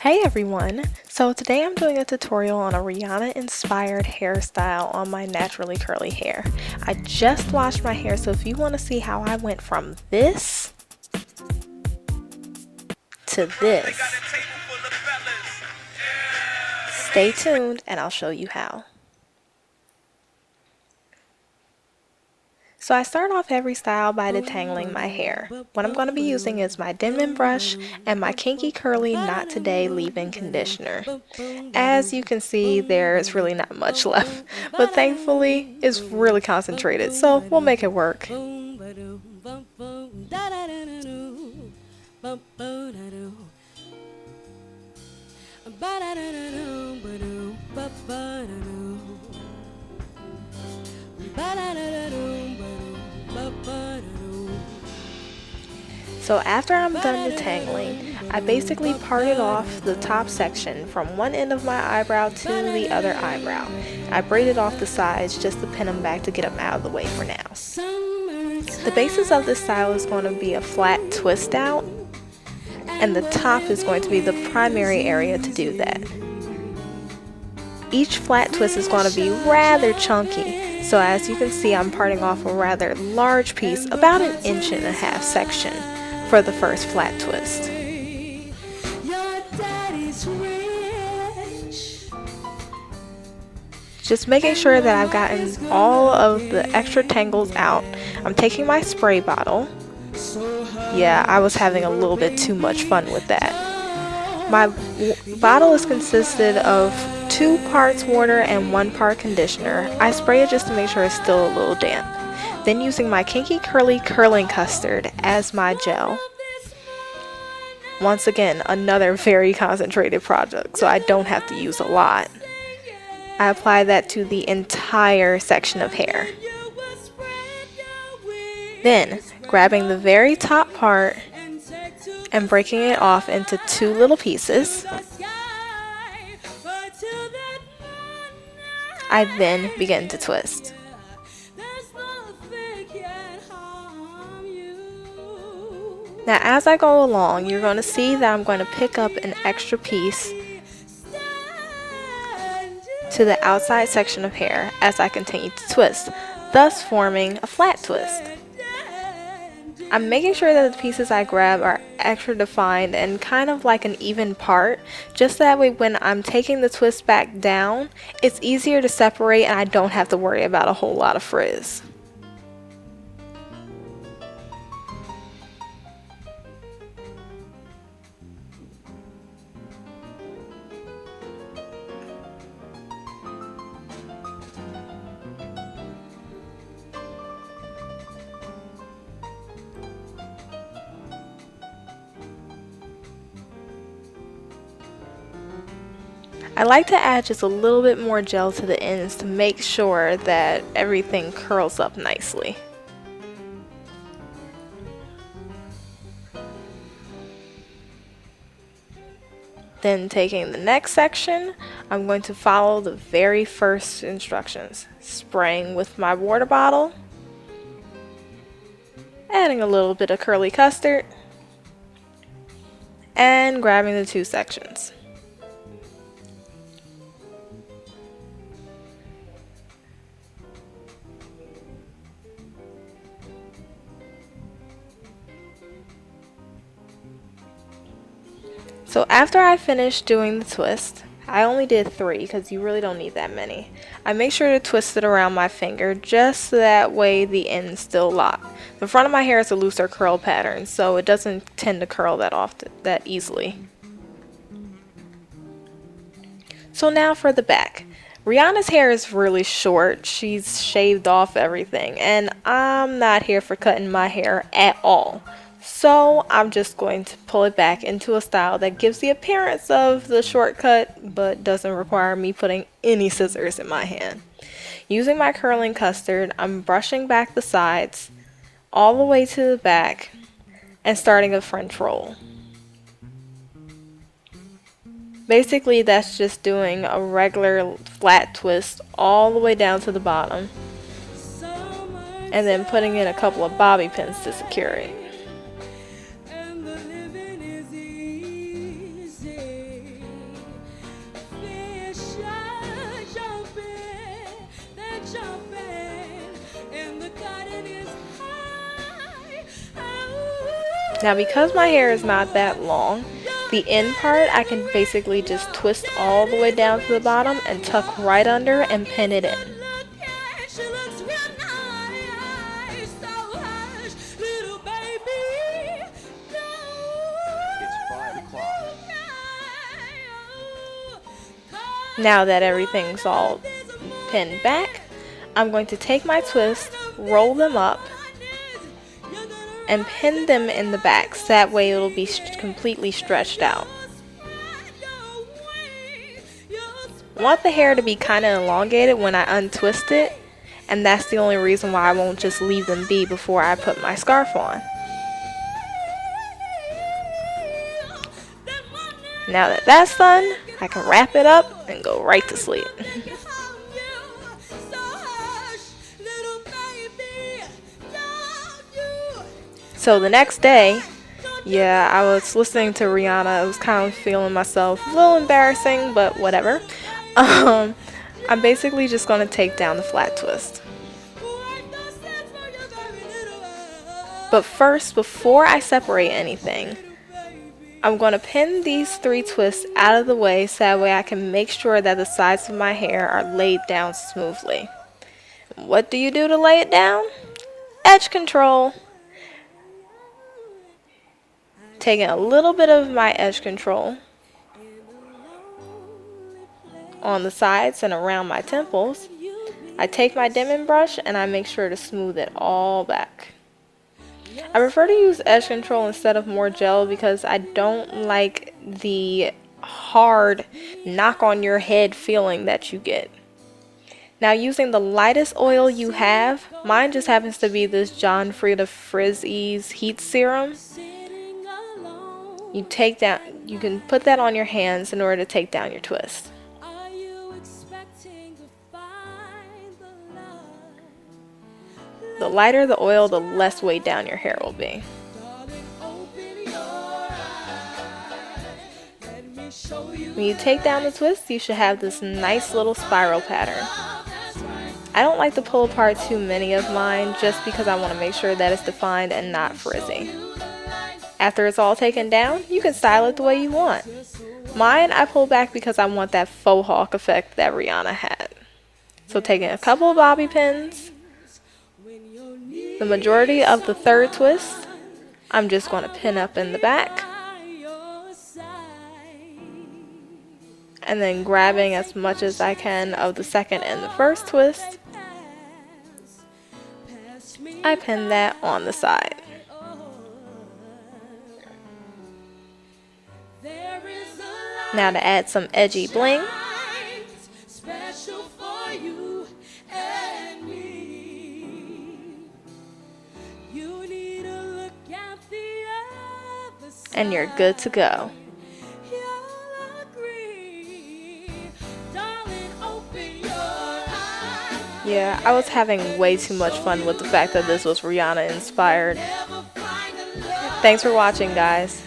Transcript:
Hey everyone! So today I'm doing a tutorial on a Rihanna inspired hairstyle on my naturally curly hair. I just washed my hair, so if you want to see how I went from this to this, stay tuned and I'll show you how. So I start off every style by detangling my hair. What I'm going to be using is my Denman brush and my Kinky Curly Not Today leave-in conditioner. As you can see, there's really not much left, but thankfully it's really concentrated, so we'll make it work. So after I'm done detangling, I basically parted off the top section from one end of my eyebrow to the other eyebrow. I braided off the sides just to pin them back to get them out of the way for now. The basis of this style is going to be a flat twist out, and the top is going to be the primary area to do that. Each flat twist is going to be rather chunky, so as you can see I'm parting off a rather large piece, about 1.5 inch section, for the first flat twist. Just making sure that I've gotten all of the extra tangles out, I'm taking my spray bottle. Yeah, I was having a little bit too much fun with that. My bottle is consisted of 2 parts water and 1 part conditioner. I spray it just to make sure it's still a little damp. Then using my Kinky Curly curling custard as my gel. Once again, another very concentrated product, so I don't have to use a lot. I apply that to the entire section of hair. Then, grabbing the very top part and breaking it off into 2 little pieces, I then begin to twist. Now as I go along, you're going to see that I'm going to pick up an extra piece to the outside section of hair as I continue to twist, thus forming a flat twist. I'm making sure that the pieces I grab are extra defined and kind of like an even part, just that way when I'm taking the twist back down, it's easier to separate and I don't have to worry about a whole lot of frizz. I like to add just a little bit more gel to the ends to make sure that everything curls up nicely. Then taking the next section, I'm going to follow the very first instructions, spraying with my water bottle, adding a little bit of curly custard, and grabbing the 2 sections. So after I finished doing the twist, I only did 3 because you really don't need that many. I make sure to twist it around my finger just so that way the ends still lock. The front of my hair is a looser curl pattern, so it doesn't tend to curl that easily. So now for the back. Rihanna's hair is really short. She's shaved off everything, and I'm not here for cutting my hair at all. So I'm just going to pull it back into a style that gives the appearance of the shortcut but doesn't require me putting any scissors in my hand. Using my curling custard, I'm brushing back the sides all the way to the back and starting a French roll. Basically that's just doing a regular flat twist all the way down to the bottom and then putting in a couple of bobby pins to secure it. Now because my hair is not that long, the end part I can basically just twist all the way down to the bottom and tuck right under and pin it in. Now that everything's all pinned back, I'm going to take my twist, roll them up, and pin them in the back so that way it'll be completely stretched out. I want the hair to be kind of elongated when I untwist it, and that's the only reason why I won't just leave them be before I put my scarf on. Now that that's done, I can wrap it up and go right to sleep. So the next day, yeah, I was listening to Rihanna. I was kind of feeling myself. A little embarrassing, but whatever. I'm basically just going to take down the flat twist. But first, before I separate anything, I'm going to pin these 3 twists out of the way so that way I can make sure that the sides of my hair are laid down smoothly. What do you do to lay it down? Edge control. Taking a little bit of my edge control on the sides and around my temples, I take my dimming brush and I make sure to smooth it all back. I prefer to use edge control instead of more gel because I don't like the hard knock on your head feeling that you get. Now using the lightest oil you have, mine just happens to be this John Frieda Frizz Ease Heat Serum. You can put that on your hands in order to take down your twist. The lighter the oil, the less weight down your hair will be. When you take down the twist, you should have this nice little spiral pattern. I don't like to pull apart too many of mine just because I want to make sure that it's defined and not frizzy. After it's all taken down, you can style it the way you want. Mine, I pull back because I want that faux hawk effect that Rihanna had. So taking a couple of bobby pins, the majority of the 3rd twist, I'm just going to pin up in the back. And then grabbing as much as I can of the 2nd and the 1st twist, I pin that on the side. Now to add some edgy bling, and you're good to go. Yeah, I was having way too much fun with the fact that this was Rihanna inspired. Thanks for watching, guys.